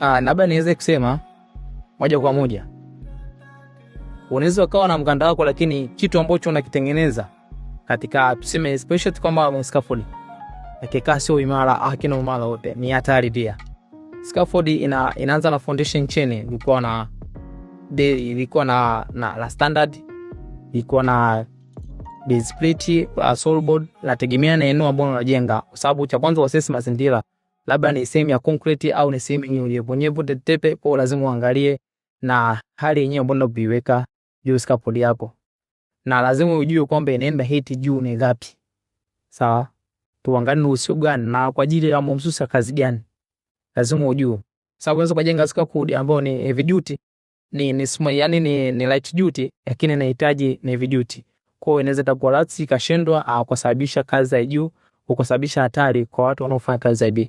Labda niweze kusema moja kwa moja. Unaweza ukawa na mkanda wako lakini kitu ambacho unakitengeneza katika tuseme especially kama scaffold akikaa sio imara, hakina umara wote, ni hatari pia. Scaffold inaanza na foundation chain, ilikuwa na la standard, ilikuwa na base plate, sole board, nategemea na eneo ambalo unajenga, kwa sababu cha kwanza assess mazingira, labda ni sehemu ya concrete au ni sehemu yenye unyevunyevu tepe, kwa lazima uangalie na hali yenyewe ambayo unaiweka juu scaffold yako, na lazima ujue kwamba inaenda height juu ni ngapi. Sawa, tuangalie ni usio gani na kwa ajili ya msusa kazi gani, lazima ujue. Sababu unaweza kujenga scaffold ambayo ni heavy duty, ni small, yani ni light duty, lakini inahitaji ni heavy duty. Kwa hiyo inaweza takuwa ratsi kashindwa au kusababisha kazi za juu, ukasababisha hatari kwa watu wanaofanya kazi za juu.